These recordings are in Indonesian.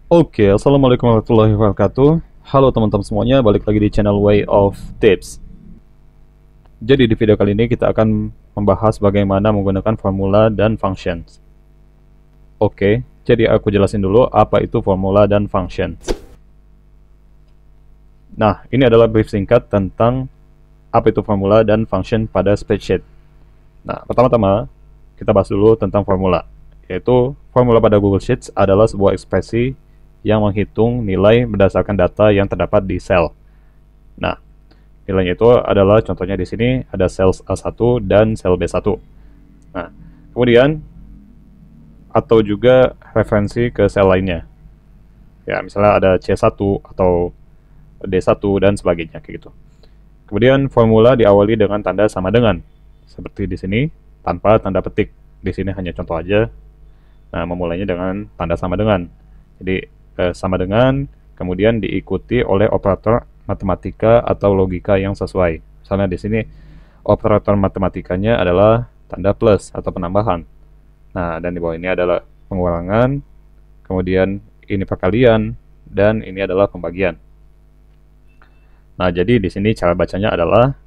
Oke, assalamualaikum warahmatullahi wabarakatuh. Halo teman-teman semuanya, balik lagi di channel Way of Tips. Jadi di video kali ini kita akan membahas bagaimana menggunakan formula dan functions. Oke, jadi aku jelasin dulu apa itu formula dan functions. Nah, ini adalah brief singkat tentang apa itu formula dan function pada spreadsheet. Nah, pertama-tama kita bahas dulu tentang formula, yaitu formula pada Google Sheets adalah sebuah ekspresi yang menghitung nilai berdasarkan data yang terdapat di sel. Nah, nilainya itu adalah contohnya di sini ada sel A1 dan sel B1. Nah, kemudian atau juga referensi ke sel lainnya. Ya, misalnya ada C1 atau D1 dan sebagainya kayak gitu. Kemudian formula diawali dengan tanda sama dengan. Seperti di sini tanpa tanda petik. Di sini hanya contoh aja. Nah, memulainya dengan tanda sama dengan. Jadi sama dengan kemudian diikuti oleh operator matematika atau logika yang sesuai. Misalnya di sini operator matematikanya adalah tanda plus atau penambahan. Nah, dan di bawah ini adalah pengurangan, kemudian ini perkalian, dan ini adalah pembagian. Nah, jadi di sini cara bacanya adalah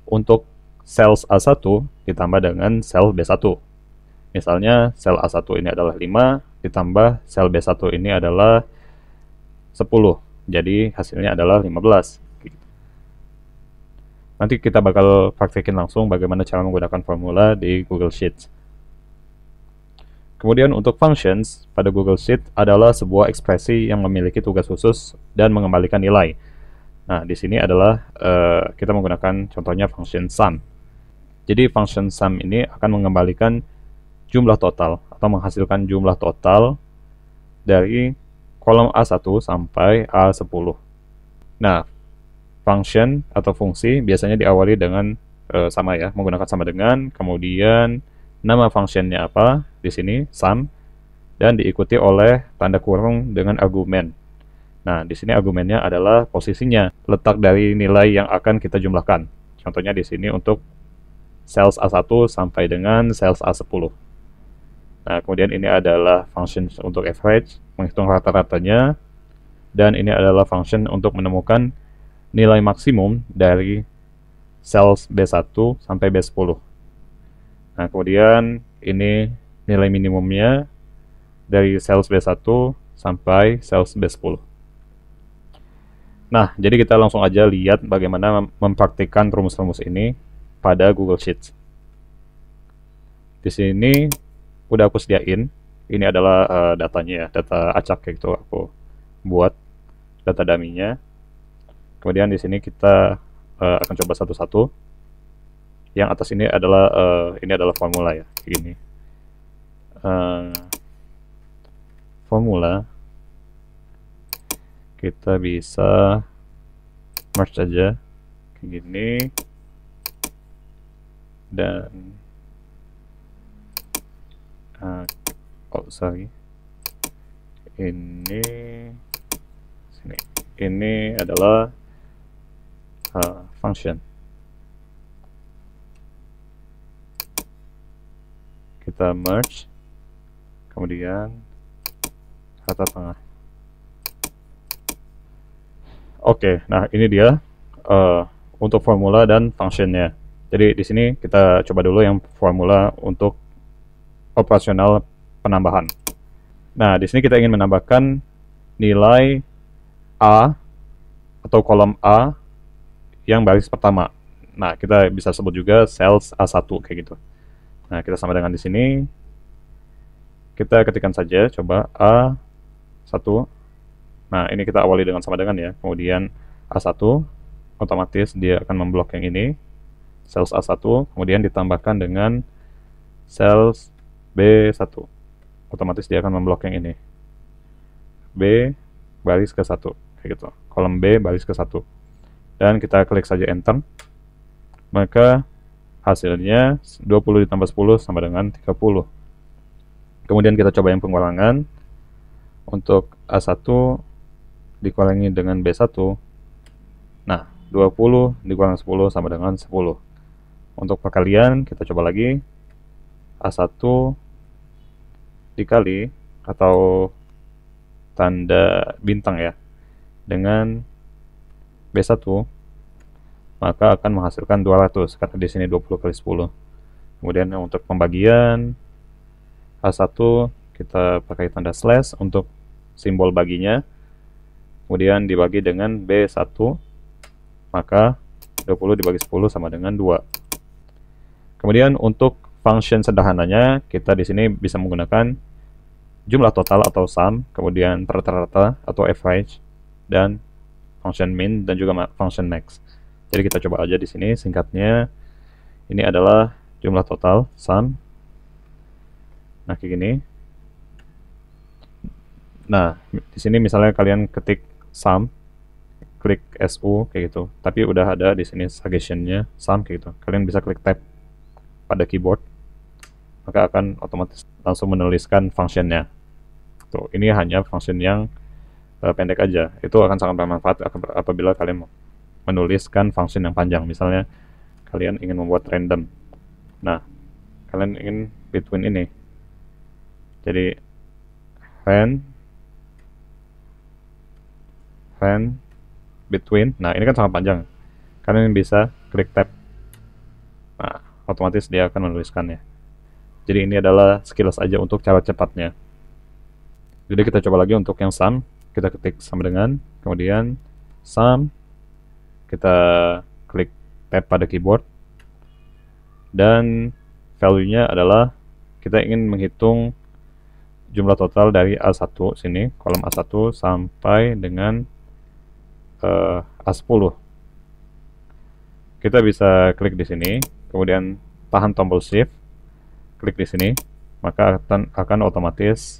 untuk sel A1 ditambah dengan sel B1. Misalnya sel A1 ini adalah 5, ditambah sel B1 ini adalah 10. Jadi hasilnya adalah 15. Nanti kita bakal praktekin langsung bagaimana cara menggunakan formula di Google Sheets. Kemudian untuk functions pada Google Sheet adalah sebuah ekspresi yang memiliki tugas khusus dan mengembalikan nilai. Nah, di sini adalah kita menggunakan contohnya function sum. Jadi function sum ini akan mengembalikan jumlah total atau menghasilkan jumlah total dari kolom A1 sampai A10. Nah, function atau fungsi biasanya diawali dengan sama ya, menggunakan sama dengan, kemudian nama functionnya apa, di sini sum, dan diikuti oleh tanda kurung dengan argumen. Nah, di sini argumennya adalah posisinya, letak dari nilai yang akan kita jumlahkan. Contohnya di sini untuk sel A1 sampai dengan sel A10. Nah, kemudian ini adalah function untuk average, menghitung rata-ratanya, dan ini adalah function untuk menemukan nilai maksimum dari sel B1 sampai B10. Nah, kemudian ini nilai minimumnya dari sel B1 sampai sel B10. Nah, jadi kita langsung aja lihat bagaimana mempraktikkan rumus-rumus ini pada Google Sheets. Di sini udah aku sediain. Ini adalah datanya ya, data acak kayak gitu aku buat data dummy-nya. Kemudian di sini kita akan coba satu-satu. Yang atas ini adalah formula ya, kayak gini. Formula kita bisa merge aja kayak gini, dan sorry, ini adalah function. Kita merge, kemudian rata tengah. Oke, nah ini dia untuk formula dan functionnya. Jadi di sini kita coba dulu yang formula untuk operasional penambahan. Nah, di sini kita ingin menambahkan nilai A atau kolom A yang baris pertama. Nah, kita bisa sebut juga sel A1 kayak gitu. Nah, kita sama dengan di sini. Kita ketikkan saja coba A1. Nah, ini kita awali dengan sama dengan ya. Kemudian A1, otomatis dia akan memblok yang ini, sel A1, kemudian ditambahkan dengan sel B1. Otomatis dia akan memblok yang ini. B baris ke 1, kayak gitu. Kolom B baris ke 1. Dan kita klik saja enter. Maka hasilnya 20 ditambah 10 sama dengan 30. Kemudian kita coba yang pengurangan. Untuk A1 dikurangi dengan B1. Nah, 20 dikurang 10 sama dengan 10. Untuk perkalian kita coba lagi. A1 dikali atau tanda bintang ya dengan B1, maka akan menghasilkan 200 karena di sini 20 kali 10. Kemudian untuk pembagian A1 kita pakai tanda slash untuk simbol baginya. Kemudian dibagi dengan B1, maka 20 dibagi 10 sama dengan 2. Kemudian untuk function sederhananya, kita di sini bisa menggunakan jumlah total atau sum, kemudian rata-rata atau average, dan function min dan juga function max. Jadi kita coba aja di sini singkatnya. Ini adalah jumlah total sum. Nah, kayak gini. Nah, di sini misalnya kalian ketik sum, klik SU kayak gitu. Tapi udah ada di sini suggestion-nya sum kayak gitu. Kalian bisa klik tab pada keyboard, maka akan otomatis langsung menuliskan function-nya. Tuh, ini hanya function yang pendek aja. Itu akan sangat bermanfaat apabila kalian menuliskan function yang panjang. Misalnya kalian ingin membuat random. Nah, kalian ingin between ini. Jadi when between. Nah, ini kan sangat panjang. Kalian bisa klik tab. Nah, otomatis dia akan menuliskannya. Jadi ini adalah sekilas aja untuk cara cepatnya. Jadi kita coba lagi untuk yang sum. Kita ketik sama dengan, kemudian sum, kita klik tab pada keyboard, dan value-nya adalah kita ingin menghitung jumlah total dari A1 sini, kolom A1 sampai dengan A10. Kita bisa klik di sini, kemudian tahan tombol shift, klik di sini, maka akan otomatis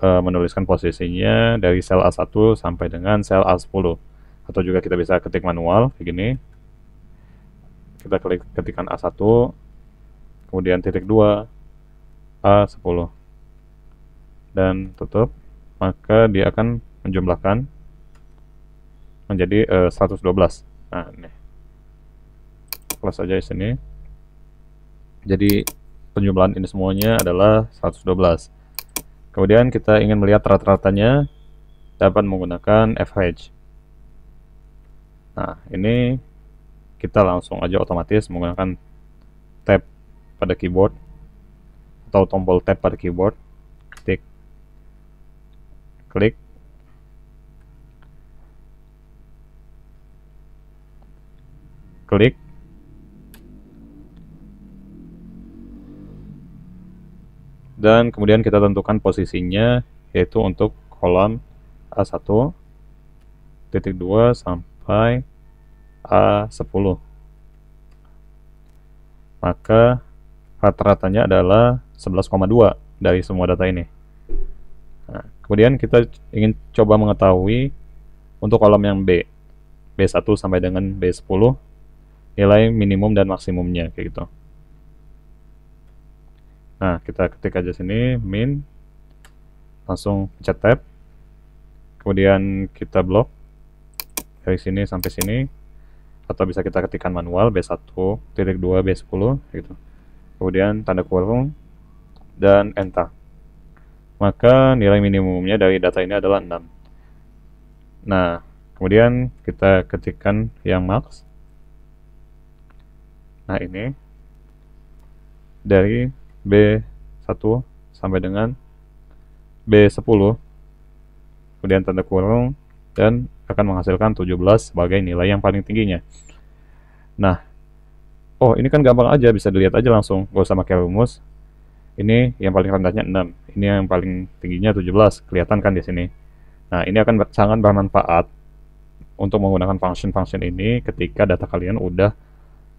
menuliskan posisinya dari sel A1 sampai dengan sel A10. Atau juga kita bisa ketik manual kayak gini. Kita klik ketikan A1, kemudian titik 2 A10 dan tutup, maka dia akan menjumlahkan menjadi 112. Nah, ini close aja di sini. Jadi penjumlahan ini semuanya adalah 112. Kemudian kita ingin melihat rata-ratanya, dapat menggunakan average. Nah, ini kita langsung aja otomatis menggunakan tab pada keyboard atau tombol tab pada keyboard, klik, dan kemudian kita tentukan posisinya, yaitu untuk kolom A1 titik 2 sampai A10. Maka rata-ratanya adalah 11,2 dari semua data ini. Nah, kemudian kita ingin coba mengetahui untuk kolom yang B1 sampai dengan B10, nilai minimum dan maksimumnya kayak gitu. Nah, kita ketik aja sini min, langsung pencet tab, kemudian kita blok dari sini sampai sini, atau bisa kita ketikkan manual B1 titik 2 B10 gitu. Kemudian tanda kurung dan enter. Maka nilai minimumnya dari data ini adalah 6. Nah, kemudian kita ketikkan yang max. Nah, ini dari B1 sampai dengan B10, kemudian tanda kurung, dan akan menghasilkan 17 sebagai nilai yang paling tingginya. Nah, oh ini kan gampang aja, bisa dilihat aja langsung, gak usah pakai rumus. Ini yang paling rendahnya 6, ini yang paling tingginya 17, kelihatan kan di sini. Nah, ini akan sangat bermanfaat untuk menggunakan function-function ini ketika data kalian udah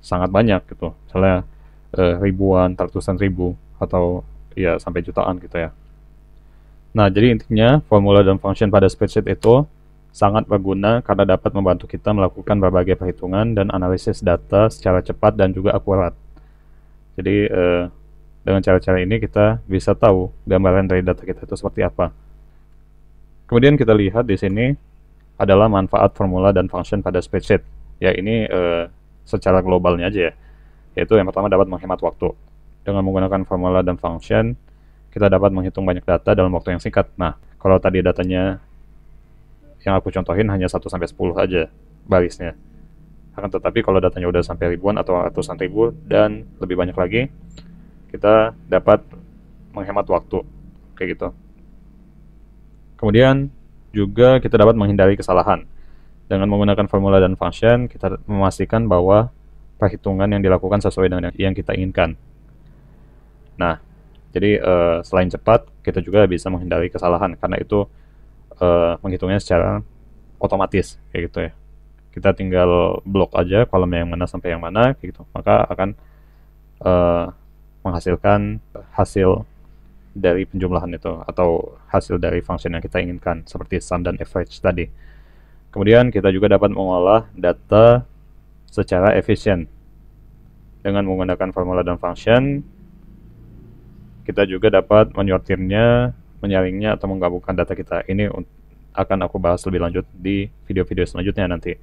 sangat banyak gitu, misalnya ribuan, ratusan ribu, atau ya sampai jutaan gitu ya. Nah, jadi intinya formula dan function pada spreadsheet itu sangat berguna karena dapat membantu kita melakukan berbagai perhitungan dan analisis data secara cepat dan juga akurat. Jadi dengan cara-cara ini kita bisa tahu gambaran dari data kita itu seperti apa. Kemudian kita lihat di sini adalah manfaat formula dan function pada spreadsheet. Ya, ini secara globalnya aja ya. Yaitu yang pertama dapat menghemat waktu. Dengan menggunakan formula dan function, kita dapat menghitung banyak data dalam waktu yang singkat. Nah, Kalau tadi datanya yang aku contohin hanya 1 sampai 10 aja barisnya. Akan tetapi kalau datanya udah sampai ribuan atau ratusan ribu dan lebih banyak lagi, kita dapat menghemat waktu kayak gitu. Kemudian juga kita dapat menghindari kesalahan. Dengan menggunakan formula dan function, kita memastikan bahwa perhitungan yang dilakukan sesuai dengan yang kita inginkan. Nah, jadi selain cepat, kita juga bisa menghindari kesalahan karena itu menghitungnya secara otomatis kayak gitu ya. Kita tinggal blok aja kolomnya yang mana sampai yang mana kayak gitu. Maka akan eh, menghasilkan hasil dari penjumlahan itu atau hasil dari function yang kita inginkan seperti sum dan average tadi. Kemudian kita juga dapat mengolah data secara efisien dengan menggunakan formula dan function. Kita juga dapat menyortirnya, menyaringnya atau menggabungkan data kita. Ini akan aku bahas lebih lanjut di video-video selanjutnya nanti.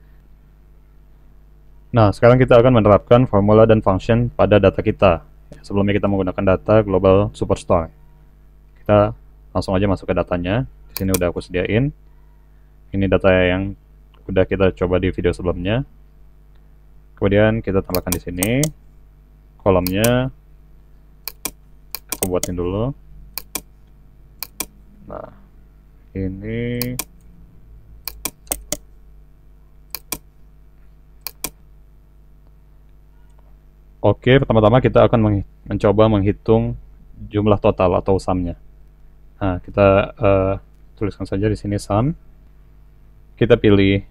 Nah, sekarang kita akan menerapkan formula dan function pada data kita. Sebelumnya kita menggunakan data Global Superstore. Kita langsung aja masuk ke datanya. Di sini udah aku sediain. Ini data yang udah kita coba di video sebelumnya. Kemudian kita tambahkan di sini kolomnya. Aku buatin dulu. Nah, ini oke, pertama-tama kita akan mencoba menghitung jumlah total atau sumnya. Nah, kita tuliskan saja di sini sum. Kita pilih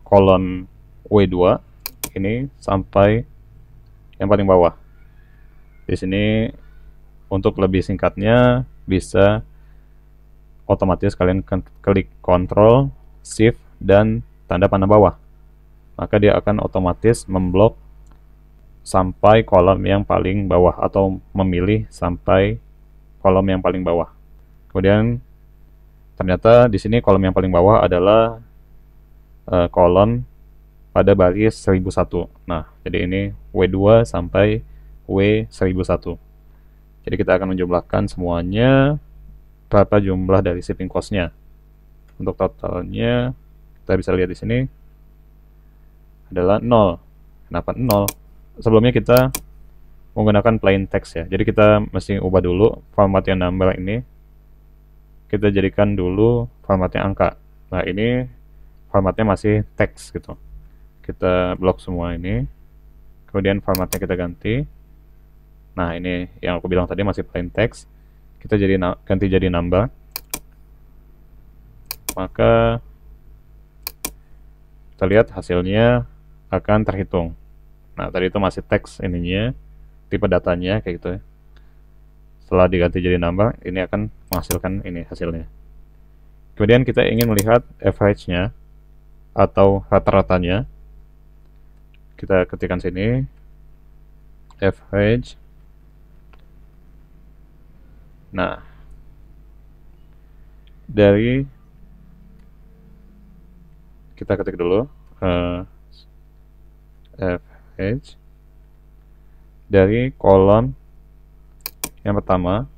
kolom W2 ini sampai yang paling bawah. Di sini untuk lebih singkatnya bisa otomatis kalian klik Ctrl, Shift, dan tanda panah bawah. Maka dia akan otomatis memblok sampai kolom yang paling bawah atau memilih sampai kolom yang paling bawah. Kemudian ternyata di sini kolom yang paling bawah adalah kolom pada baris 1001. Nah, jadi ini W2 sampai W1001. Jadi kita akan menjumlahkan semuanya berapa jumlah dari shipping cost-nya. Untuk totalnya kita bisa lihat di sini adalah 0. Kenapa 0? Sebelumnya kita menggunakan plain text ya. Jadi kita mesti ubah dulu format yang number ini. Kita jadikan dulu formatnya angka. Nah, ini formatnya masih teks gitu. Kita blok semua ini. Kemudian formatnya kita ganti. Nah, ini yang aku bilang tadi masih plain text. Kita ganti jadi number. Maka kita lihat hasilnya akan terhitung. Nah, tadi itu masih teks ininya, tipe datanya kayak gitu ya. Setelah diganti jadi number, ini akan menghasilkan ini hasilnya. Kemudian kita ingin melihat average-nya atau rata-ratanya. Kita ketikkan sini average. Nah, dari kita ketik dulu average dari kolom yang pertama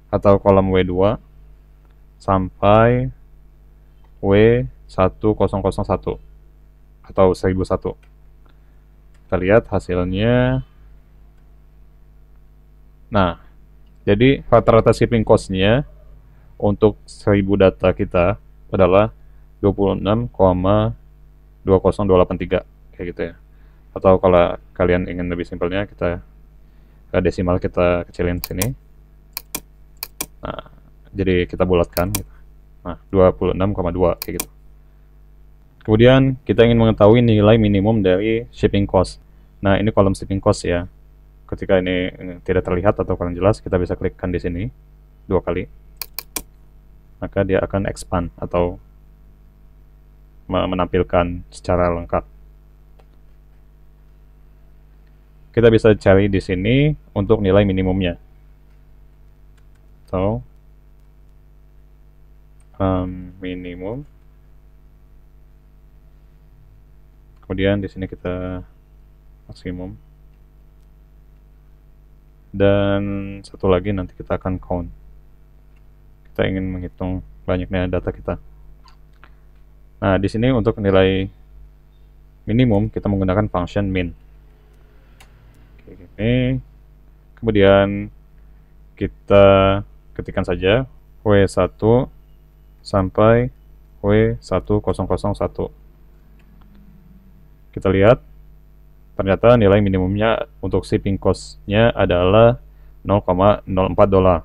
atau kolom W2 sampai W1001 atau 1001. Kita lihat hasilnya. Nah, jadi rata-rata shipping cost-nya untuk 1000 data kita adalah 26,20283 kayak gitu ya. Atau kalau kalian ingin lebih simpelnya, kita desimal kita kecilin sini. Nah, jadi kita bulatkan gitu. Nah, 26,2 kayak gitu. Kemudian kita ingin mengetahui nilai minimum dari shipping cost. Nah, ini kolom shipping cost ya. Ketika ini tidak terlihat atau kurang jelas, kita bisa klikkan di sini 2 kali. Maka dia akan expand atau menampilkan secara lengkap. Kita bisa cari di sini untuk nilai minimumnya. So, minimum. Kemudian di sini kita maksimum. Dan satu lagi nanti kita akan count. kita ingin menghitung banyaknya data kita. Nah, di sini untuk nilai minimum kita menggunakan function min. Oke, ini kemudian kita ketikkan saja W1 sampai W1001. Kita lihat ternyata nilai minimumnya untuk shipping cost-nya adalah $0,04.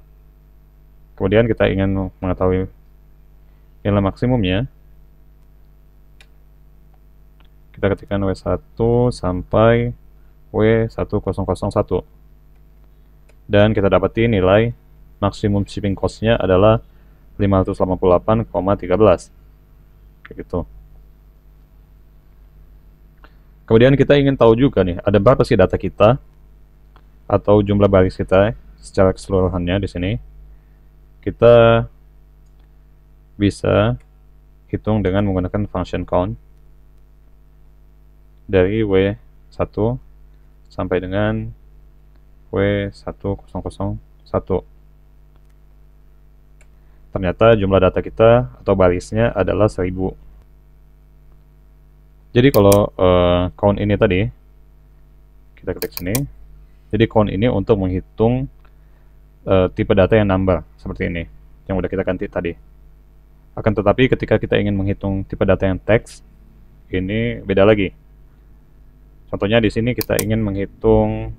Kemudian kita ingin mengetahui nilai maksimumnya. Kita ketikkan W1 sampai W1001. Dan kita dapati nilai maksimum shipping cost-nya adalah 588,13. Kayak gitu. Kemudian kita ingin tahu juga nih, ada berapa sih data kita atau jumlah baris kita secara keseluruhannya di sini. Kita bisa hitung dengan menggunakan function count dari W1 sampai dengan W1001. Ternyata jumlah data kita atau barisnya adalah 1000. Jadi kalau count ini tadi, kita ketik sini. Jadi count ini untuk menghitung tipe data yang number, seperti ini, yang udah kita ganti tadi. Akan tetapi ketika kita ingin menghitung tipe data yang text, ini beda lagi. Contohnya di sini kita ingin menghitung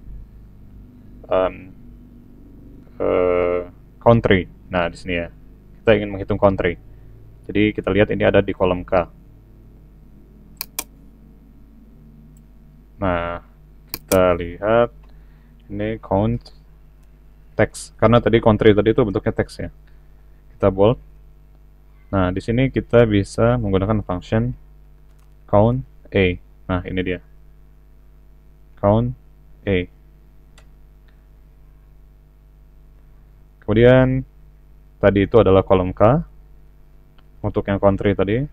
country. Nah, di sini ya, kita ingin menghitung country. Jadi kita lihat ini ada di kolom K. Nah, kita lihat ini count text, karena tadi country tadi itu bentuknya text ya. Kita bold. Nah, di sini kita bisa menggunakan function count A. Nah, ini dia. Count A. Kemudian tadi itu adalah kolom K. Untuk yang country tadi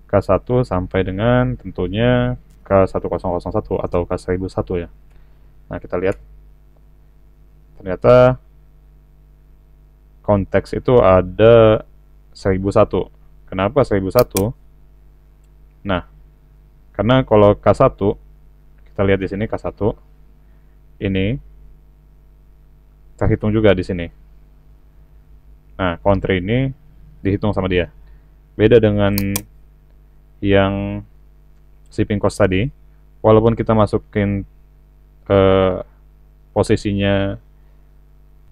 K1 sampai dengan tentunya K1001 atau K1001 ya. Nah, kita lihat ternyata konteks itu ada 1001. Kenapa 1001? Nah, karena kalau K1, kita lihat di sini K1 ini terhitung juga di sini. Nah, country ini dihitung sama dia. Beda dengan yang shipping cost tadi, walaupun kita masukin posisinya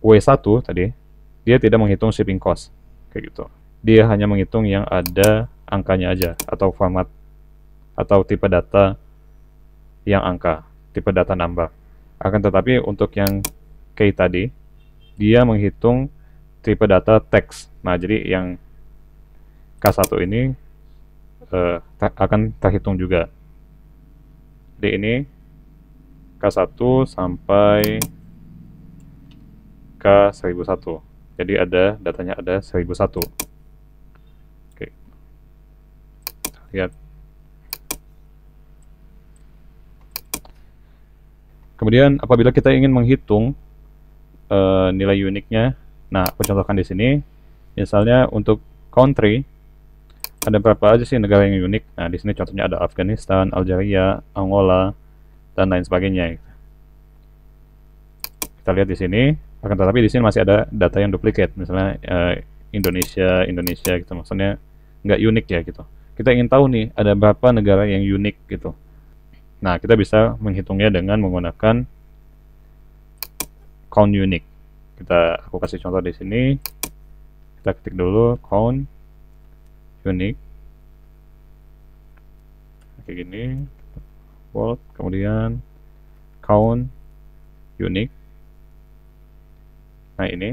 W1 tadi, dia tidak menghitung shipping cost, kayak gitu. Dia hanya menghitung yang ada angkanya aja, atau format, atau tipe data yang angka, tipe data number. Akan tetapi untuk yang K tadi, dia menghitung tipe data text. Nah, jadi yang K1 ini akan terhitung juga. Jadi ini K1 sampai K1001. Jadi ada datanya ada 1001. Oke. Lihat. Kemudian apabila kita ingin menghitung nilai uniknya, nah aku contohkan di sini. Misalnya untuk country ada berapa aja sih negara yang unik. Nah, di sini contohnya ada Afghanistan, Algeria, Angola, dan lain sebagainya. Kita lihat di sini. Akan tetapi di sini masih ada data yang duplicate, misalnya Indonesia gitu, maksudnya nggak unik ya gitu. Kita ingin tahu nih ada berapa negara yang unik gitu. Nah, kita bisa menghitungnya dengan menggunakan count unique. Aku kasih contoh di sini. Kita ketik dulu count unique. Kayak gini. Bold, kemudian count unique. Nah, ini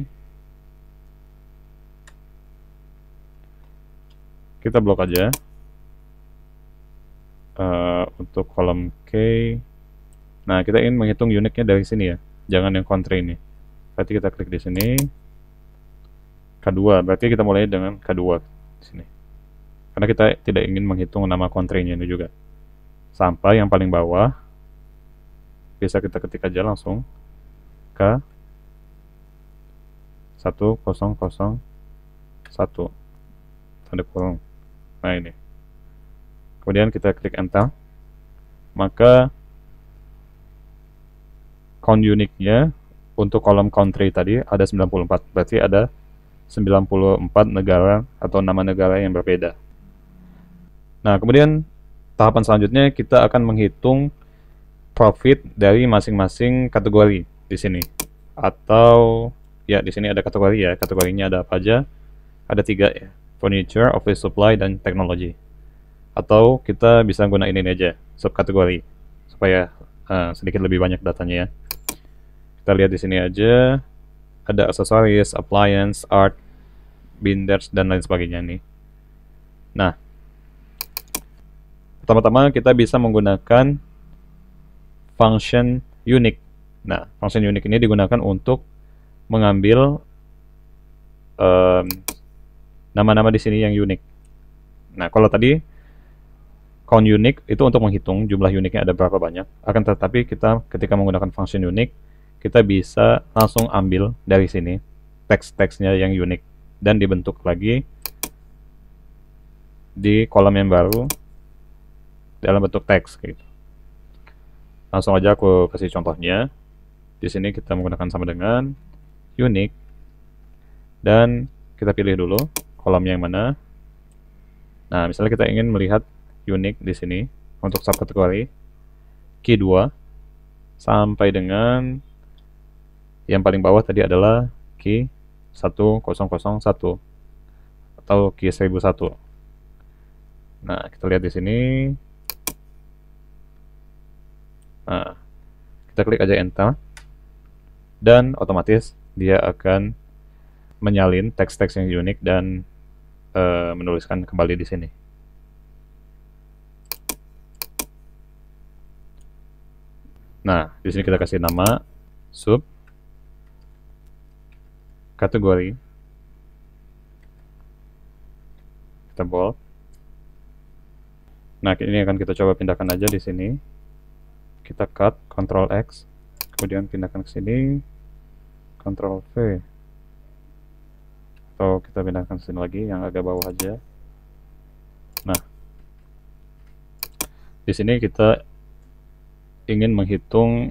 kita blok aja untuk kolom K. Nah, kita ingin menghitung uniknya dari sini ya, jangan yang country ini. Berarti kita klik di sini K2, berarti kita mulai dengan K2 di sini, karena kita tidak ingin menghitung nama country-nya ini juga. Sampai yang paling bawah bisa kita ketik aja langsung K 1001 tanda kurung. Nah ini. Kemudian kita klik enter, maka count unique-nya untuk kolom country tadi ada 94, berarti ada 94 negara atau nama negara yang berbeda. Nah, kemudian tahapan selanjutnya kita akan menghitung profit dari masing-masing kategori di sini. Atau ya di sini ada kategori ya, kategorinya ada apa aja? Ada 3 ya, furniture, office supply, dan technology. Atau kita bisa gunain ini aja, subkategori, supaya sedikit lebih banyak datanya ya. Kita lihat di sini aja, ada aksesoris, appliance, art, binders, dan lain sebagainya nih. Nah, pertama-tama kita bisa menggunakan function unique. Nah, function unique ini digunakan untuk mengambil nama-nama di sini yang unik. Nah, kalau tadi count unique itu untuk menghitung jumlah uniknya ada berapa banyak. Akan tetapi kita ketika menggunakan function unique, kita bisa langsung ambil dari sini teks-teksnya yang unik dan dibentuk lagi di kolom yang baru dalam bentuk teks gitu. Langsung aja aku kasih contohnya. Di sini kita menggunakan sama dengan unique dan kita pilih dulu kolomnya yang mana. Nah, misalnya kita ingin melihat unique di sini untuk subkategori key 2 sampai dengan yang paling bawah tadi adalah key 1001 atau key 1001. Nah, kita lihat di sini. Nah, kita klik aja enter dan otomatis dia akan menyalin teks-teks yang unik dan menuliskan kembali di sini. Nah, di sini kita kasih nama sub kategori. Kita bold. Nah, ini akan kita coba pindahkan aja di sini. Kita cut, Ctrl X, kemudian pindahkan ke sini, Ctrl V. Atau kita pindahkan ke sini lagi yang agak bawah aja. Nah, di sini kita ingin menghitung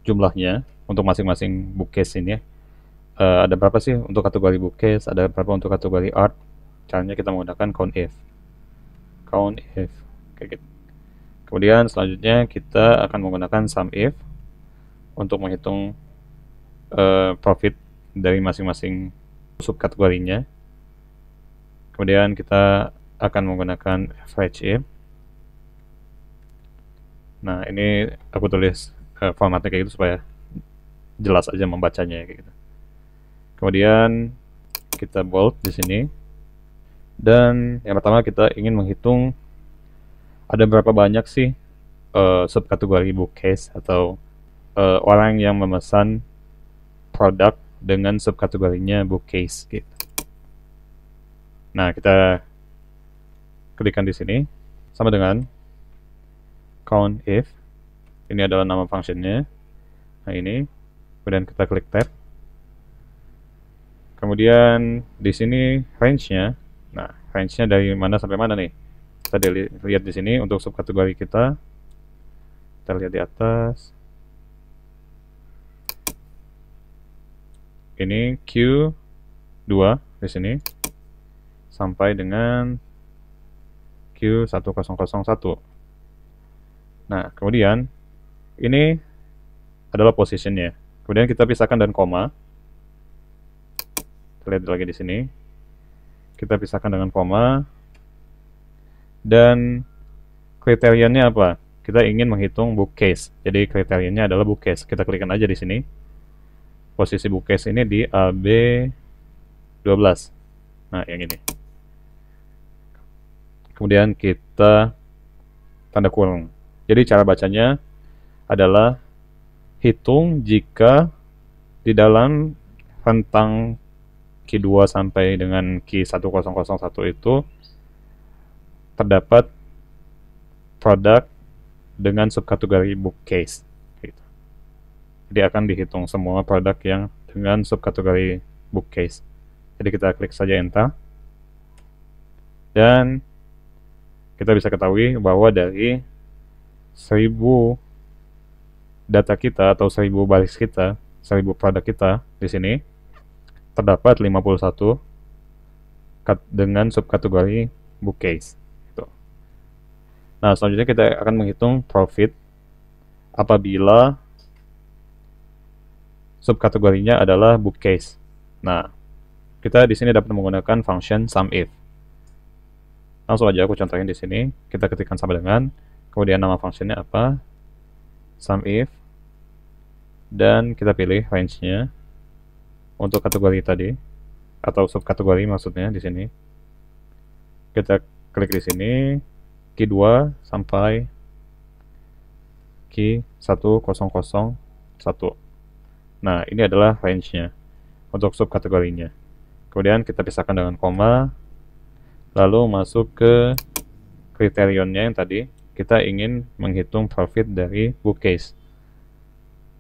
jumlahnya untuk masing-masing bookcase ini ya. Ada berapa sih untuk kategori bookcase, ada berapa untuk kategori art. Caranya kita menggunakan COUNTIF kayak gitu. Kemudian selanjutnya kita akan menggunakan SUMIF untuk menghitung profit dari masing-masing subkategorinya. Kemudian kita akan menggunakan average if. Nah, ini aku tulis formatnya kayak gitu supaya jelas aja membacanya kayak gitu. Kemudian kita bold di sini. Dan yang pertama kita ingin menghitung ada berapa banyak sih subkategori bookcase atau orang yang memesan produk dengan subkategorinya bookcase gitu. Nah, kita klikkan di sini sama dengan COUNTIF. Ini adalah nama functionnya. Nah, ini. Kemudian kita klik tab. Kemudian di sini range-nya. Nah, range-nya dari mana sampai mana nih? Kita lihat di sini untuk subkategori kita. Kita lihat di atas. Ini Q2 di sini sampai dengan Q1001. Nah, kemudian ini adalah positionnya. Kemudian kita pisahkan dan koma. Kita lihat lagi di sini. Kita pisahkan dengan koma. Dan kriterianya apa? Kita ingin menghitung bookcase. Jadi kriterianya adalah bookcase. Kita klikkan aja di sini. Posisi bookcase ini di AB12. Nah, yang ini. Kemudian kita tanda kurung. Jadi cara bacanya adalah hitung jika di dalam rentang key 2 sampai dengan key 1001 itu terdapat produk dengan subkategori bookcase gitu. Jadi akan dihitung semua produk yang dengan subkategori bookcase. Jadi kita klik saja enter. Dan kita bisa ketahui bahwa dari 1000 data kita atau 1000 baris kita, 1000 produk kita di sini terdapat 51 dengan subkategori bookcase. Gitu. Nah, selanjutnya kita akan menghitung profit apabila subkategorinya adalah bookcase. Nah, kita di sini dapat menggunakan function SUMIF. Langsung aja aku contohin di sini. Kita ketikkan sama dengan, kemudian nama fungsinya apa, SUMIF, dan kita pilih range-nya untuk kategori tadi atau subkategori maksudnya di sini. Kita klik di sini key 2 sampai key 1001. Nah, ini adalah range-nya untuk subkategorinya. Kemudian kita pisahkan dengan koma. Lalu masuk ke kriterionnya yang tadi, kita ingin menghitung profit dari bookcase.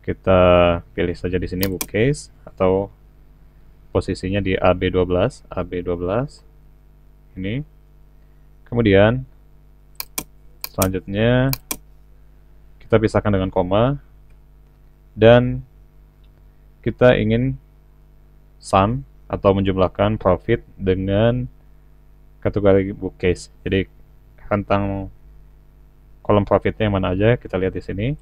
Kita pilih saja di sini bookcase atau posisinya di AB12, ini. Kemudian selanjutnya kita pisahkan dengan koma dan kita ingin sum atau menjumlahkan profit dengan kategori bookcase. Jadi rentang kolom profitnya yang mana aja kita lihat di sini.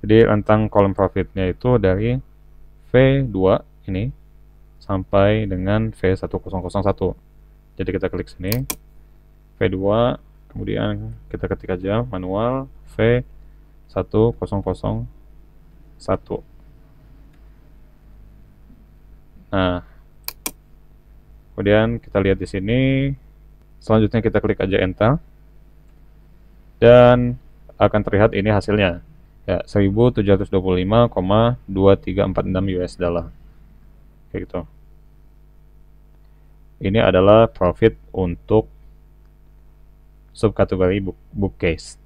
Jadi rentang kolom profitnya itu dari V2 ini sampai dengan V1001. Jadi kita klik sini V2, kemudian kita ketik aja manual V1001. Nah, kemudian kita lihat di sini. Selanjutnya kita klik aja enter. Dan akan terlihat ini hasilnya. Ya, 1725,2346 US dollar. Kayak gitu. Ini adalah profit untuk subkategori bookcase.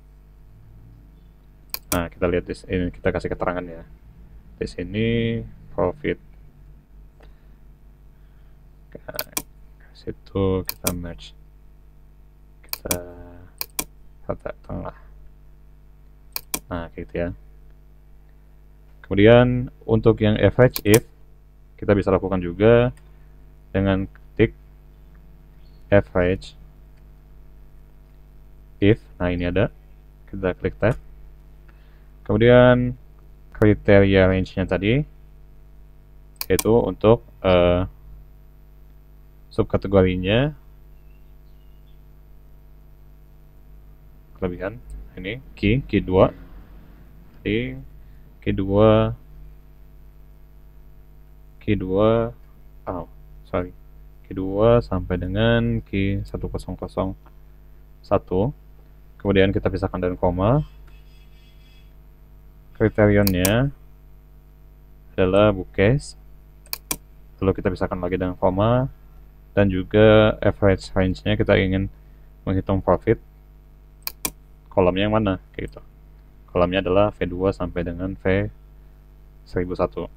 Nah, kita lihat di sini, kita kasih keterangan ya. Di sini profit. Situ kita merge, kita rata tengah. Nah, gitu ya. Kemudian untuk yang average if kita bisa lakukan juga dengan ketik average if. Nah, ini ada, kita klik tab. Kemudian kriteria range-nya tadi yaitu untuk subkategorinya kelebihan ini key 2 di key 2 key 2 sampai dengan key 1001. Kemudian kita pisahkan dengan koma. Kriterionnya adalah bookcase, lalu kita pisahkan lagi dengan koma. Dan juga average range-nya kita ingin menghitung profit. Kolomnya yang mana? Kayak gitu. Kolomnya adalah V2 sampai dengan V1001.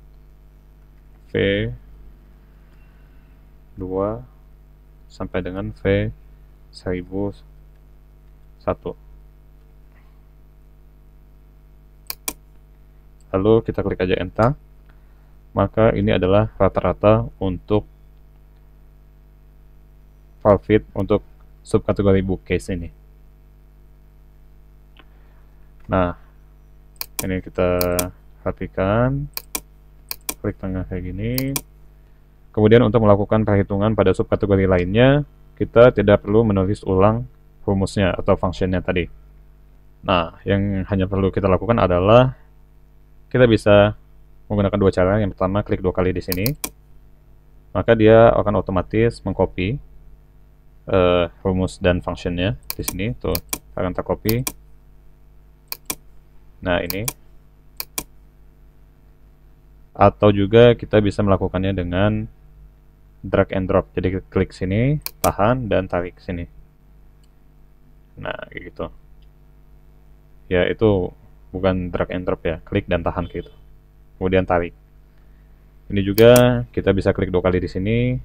V2 sampai dengan V1001. Lalu kita klik aja enter. Maka ini adalah rata-rata untuk profit untuk subkategori bookcase ini. Nah, ini kita perhatikan, klik tengah kayak gini. Kemudian untuk melakukan perhitungan pada subkategori lainnya, kita tidak perlu menulis ulang rumusnya atau functionnya tadi. Nah, yang hanya perlu kita lakukan adalah kita bisa menggunakan dua cara. Yang pertama, klik 2 kali di sini, maka dia akan otomatis mengcopy rumus dan functionnya di sini. Tuh, akan tercopy. Nah, ini. Atau juga kita bisa melakukannya dengan drag and drop. Jadi klik sini, tahan, dan tarik sini. Nah, kayak gitu. Ya, itu bukan drag and drop ya, klik dan tahan gitu. Kemudian tarik. Ini juga kita bisa klik 2 kali di sini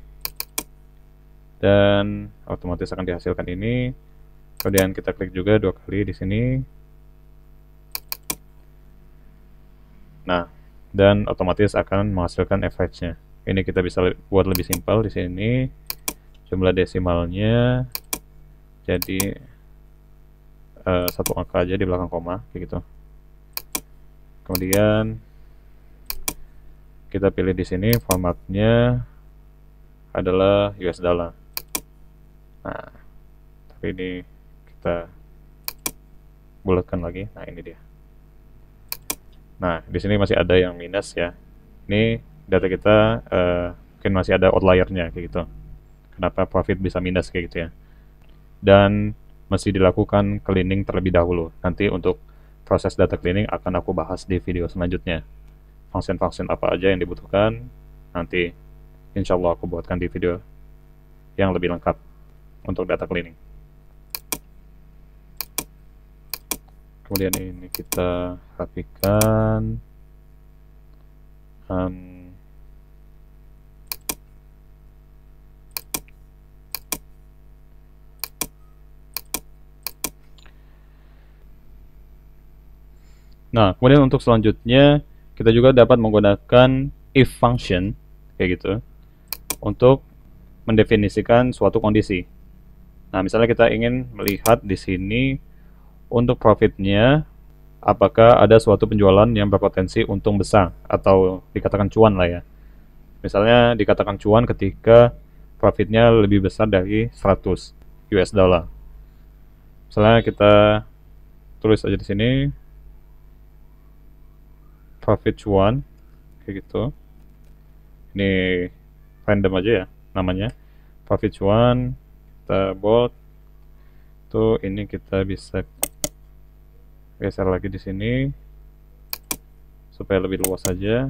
dan otomatis akan dihasilkan ini. Kemudian kita klik juga 2 kali di sini. Nah, dan otomatis akan menghasilkan average-nya. Ini kita bisa buat lebih simpel di sini. Jumlah desimalnya jadi 1 angka aja di belakang koma, kayak gitu. Kemudian kita pilih di sini formatnya adalah US dollar. Nah, tapi ini kita bulatkan lagi. Nah, ini dia. Nah, di sini masih ada yang minus ya. Ini data kita mungkin masih ada outlier-nya kayak gitu. Kenapa profit bisa minus kayak gitu ya. Dan mesti dilakukan cleaning terlebih dahulu. Nanti untuk proses data cleaning akan aku bahas di video selanjutnya. Function-function apa aja yang dibutuhkan, nanti insya Allah aku buatkan di video yang lebih lengkap untuk data cleaning. Kemudian ini kita rapikan. Nah, kemudian untuk selanjutnya kita juga dapat menggunakan if function kayak gitu untuk mendefinisikan suatu kondisi. Nah, misalnya kita ingin melihat di sini untuk profitnya apakah ada suatu penjualan yang berpotensi untung besar atau dikatakan cuan lah ya. Misalnya dikatakan cuan ketika profitnya lebih besar dari 100 US dollar. Misalnya kita tulis aja di sini profit cuan kayak gitu. Ini random aja ya namanya. Profit cuan, kita bold. Tuh ini kita bisa geser lagi di sini supaya lebih luas saja.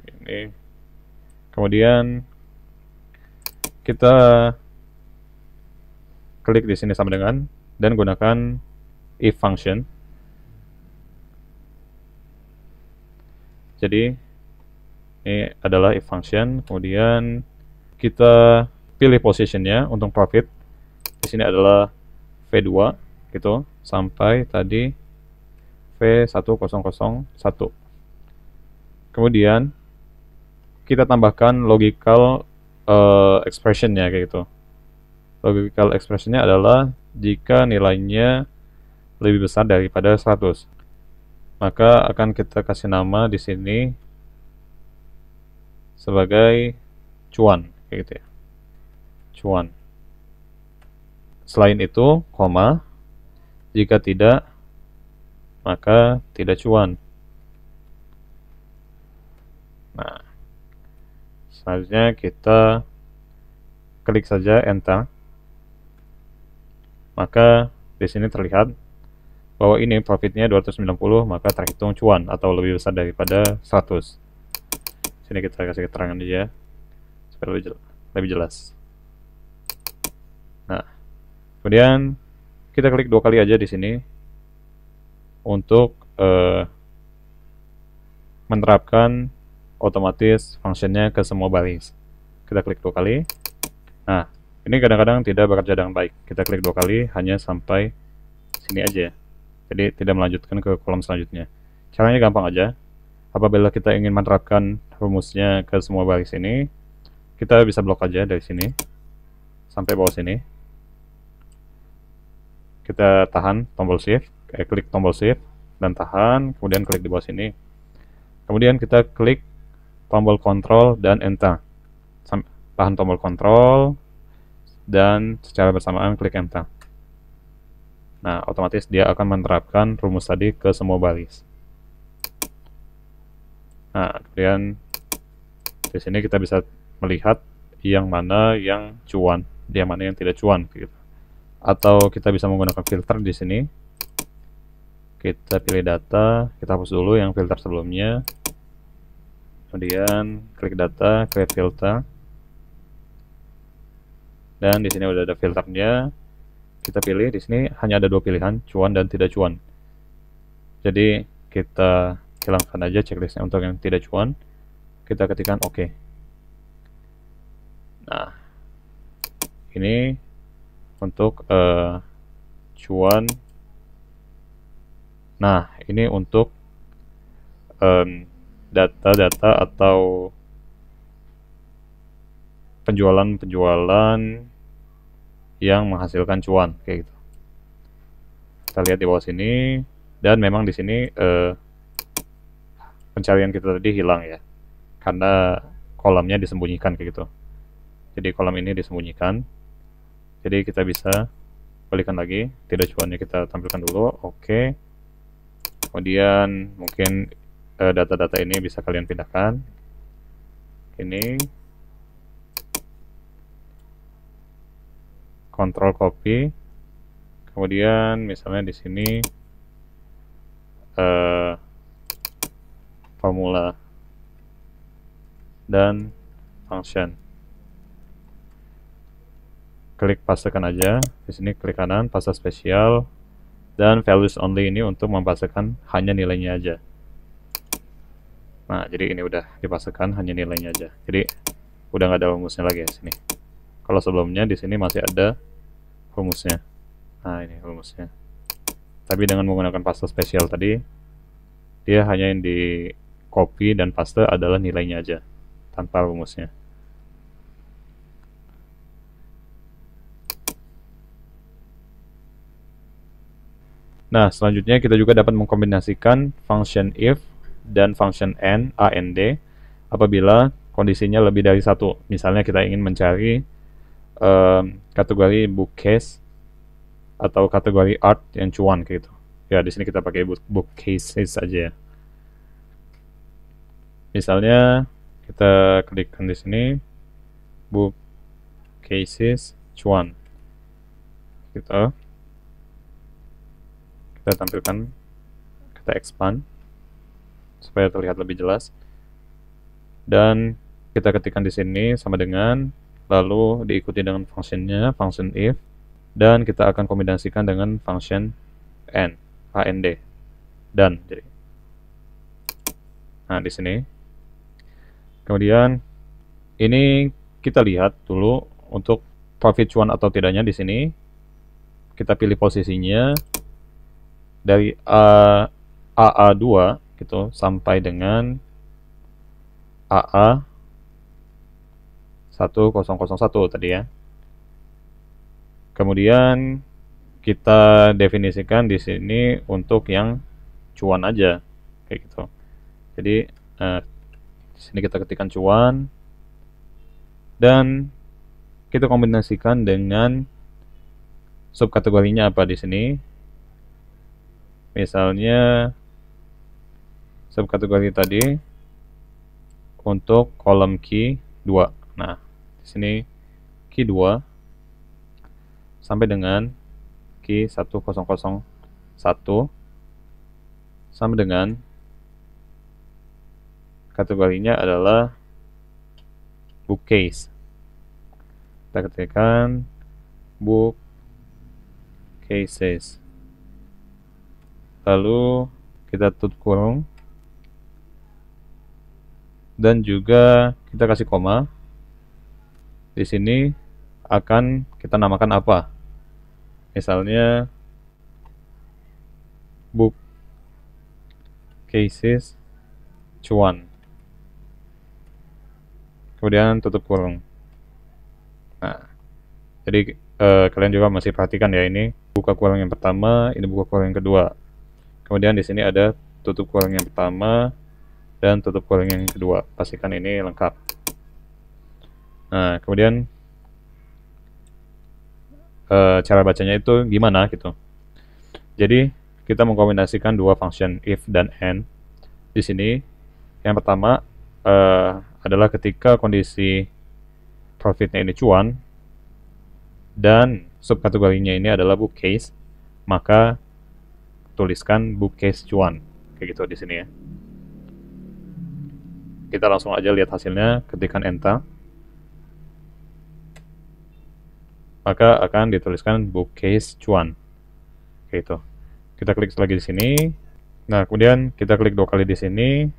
Ini. Kemudian kita klik di sini sama dengan dan gunakan if function. Jadi ini adalah if function. Kemudian kita pilih positionnya untuk profit. Di sini adalah V2 gitu sampai tadi V1001. Kemudian kita tambahkan logical expressionnya kayak gitu. Logical expressionnya adalah jika nilainya lebih besar daripada 100. Maka akan kita kasih nama di sini sebagai cuan kayak gitu ya. Cuan. Selain itu, koma, jika tidak maka tidak cuan. Nah, selanjutnya kita klik saja enter. Maka di sini terlihat bahwa ini profitnya 290, maka terhitung cuan atau lebih besar daripada 100. Sini kita kasih keterangan aja supaya lebih jelas. Nah, kemudian kita klik 2 kali aja di sini untuk menerapkan otomatis functionnya ke semua baris. Kita klik 2 kali. Nah, ini kadang-kadang tidak bekerja dengan baik. Kita klik 2 kali hanya sampai sini aja. Jadi tidak melanjutkan ke kolom selanjutnya. Caranya gampang aja. Apabila kita ingin menerapkan rumusnya ke semua baris ini, kita bisa blok aja dari sini sampai bawah sini. Kita tahan tombol shift, klik tombol shift dan tahan, kemudian klik di bawah sini. Kemudian kita klik tombol kontrol dan enter. Tahan tombol kontrol dan secara bersamaan klik enter. Nah, otomatis dia akan menerapkan rumus tadi ke semua baris. Nah, kemudian di sini kita bisa melihat yang mana yang cuan, yang mana yang tidak cuan, gitu. Atau kita bisa menggunakan filter di sini. Kita pilih data, kita hapus dulu yang filter sebelumnya. Kemudian klik data, create filter. Dan di sini udah ada filternya. Kita pilih di sini hanya ada 2 pilihan, cuan dan tidak cuan. Jadi kita hilangkan aja checklistnya untuk yang tidak cuan, kita ketikkan oke. Nah, ini untuk cuan. Nah, ini untuk data-data atau penjualan-penjualan yang menghasilkan cuan kayak gitu. Kita lihat di bawah sini, dan memang di sini pencarian kita tadi hilang ya, karena kolomnya disembunyikan kayak gitu. Jadi kolom ini disembunyikan. Jadi kita bisa balikan lagi, tidak cuannya kita tampilkan dulu, oke. Kemudian mungkin data-data ini bisa kalian pindahkan. Ini kontrol copy. Kemudian misalnya di sini formula dan function. Klik pastekan aja. Di sini klik kanan, paste spesial, dan values only ini untuk mempastekan hanya nilainya aja. Nah, jadi ini udah dipastekan hanya nilainya aja. Jadi udah nggak ada rumusnya lagi di sini. Kalau sebelumnya di sini masih ada rumusnya. Nah, ini rumusnya. Tapi dengan menggunakan paste spesial tadi, dia hanya yang di copy dan paste adalah nilainya aja, tanpa rumusnya. Nah, selanjutnya kita juga dapat mengkombinasikan function if dan function and apabila kondisinya lebih dari satu. Misalnya kita ingin mencari kategori bookcase atau kategori art yang cuan kayak gitu. Ya, di sini kita pakai bookcases saja ya. Misalnya kita klikkan di sini bookcases cuan. Kita tampilkan, kita expand supaya terlihat lebih jelas, dan kita ketikkan di sini sama dengan, lalu diikuti dengan fungsinya function if, dan kita akan kombinasikan dengan function and dan jadi. Nah, di sini kemudian ini kita lihat dulu untuk profit cuan atau tidaknya. Di sini kita pilih posisinya dari AA2 gitu sampai dengan AA 1001 tadi ya. Kemudian kita definisikan di sini untuk yang cuan aja kayak gitu. Jadi di sini kita ketikkan cuan dan kita kombinasikan dengan subkategorinya apa di sini. Misalnya subkategori tadi untuk kolom key 2. Nah, di sini key 2 sampai dengan key 1001 sampai dengan kategorinya adalah bookcase. Kita ketikkan bookcases. Lalu kita tutup kurung dan juga kita kasih koma. Di sini akan kita namakan apa? Misalnya bookcases cuan. Kemudian tutup kurung. Nah, jadi kalian juga masih perhatikan ya, ini buka kurung yang pertama, ini buka kurung yang kedua. Kemudian di sini ada tutup kurung yang pertama dan tutup kurung yang kedua. Pastikan ini lengkap. Nah, kemudian cara bacanya itu gimana gitu. Jadi kita mengkombinasikan dua function if dan and. Di sini yang pertama adalah ketika kondisi profitnya ini cuan dan subkategorinya ini adalah bookcase, maka tuliskan bookcase cuan kayak gitu di sini ya. Kita langsung aja lihat hasilnya, ketikkan enter, maka akan dituliskan bookcase cuan kayak gitu. Kita klik lagi di sini, Nah, kemudian kita klik 2 kali di sini,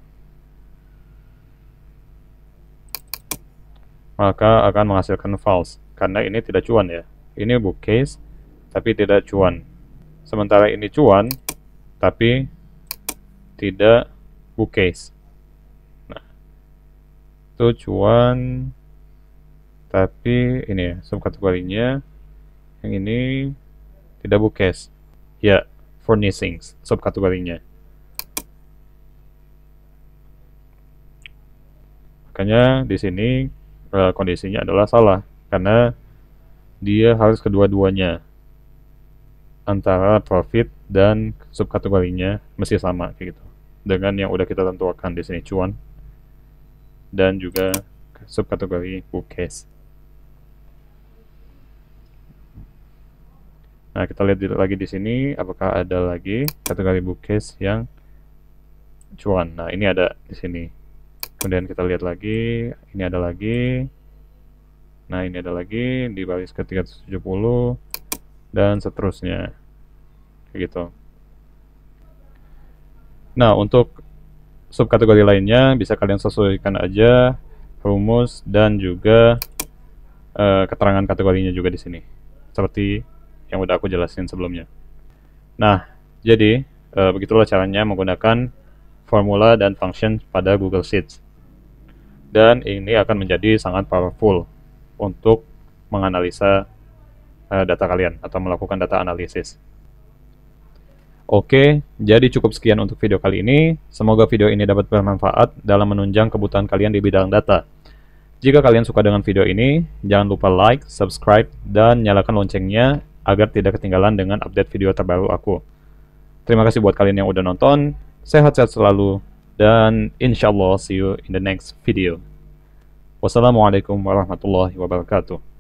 maka akan menghasilkan false, karena ini tidak cuan ya. Ini bookcase, tapi tidak cuan. Sementara ini cuan, tapi tidak bookcase. Nah, itu cuan, tapi ini ya, subkategorinya. Yang ini tidak bookcase. Ya, furnishings, subkategorinya. Makanya di sini kondisinya adalah salah, karena dia harus kedua-duanya, antara profit dan subkategorinya mesti sama kayak gitu, dengan yang udah kita tentukan di sini, cuan dan juga subkategori bookcase. Nah, kita lihat lagi di sini apakah ada lagi kategori bookcase yang cuan. Nah, ini ada di sini. Kemudian kita lihat lagi, ini ada lagi. Nah, ini ada lagi di baris ke 370 dan seterusnya. Kayak gitu. Nah, untuk subkategori lainnya bisa kalian sesuaikan aja rumus dan juga keterangan kategorinya juga di sini. Seperti yang udah aku jelasin sebelumnya. Nah, jadi begitulah caranya menggunakan formula dan function pada Google Sheets. Dan ini akan menjadi sangat powerful untuk menganalisa data kalian atau melakukan data analisis. Oke, jadi cukup sekian untuk video kali ini. Semoga video ini dapat bermanfaat dalam menunjang kebutuhan kalian di bidang data. Jika kalian suka dengan video ini, jangan lupa like, subscribe, dan nyalakan loncengnya agar tidak ketinggalan dengan update video terbaru aku. Terima kasih buat kalian yang udah nonton. Sehat-sehat selalu. Dan insya Allah see you in the next video. Wassalamualaikum warahmatullahi wabarakatuh.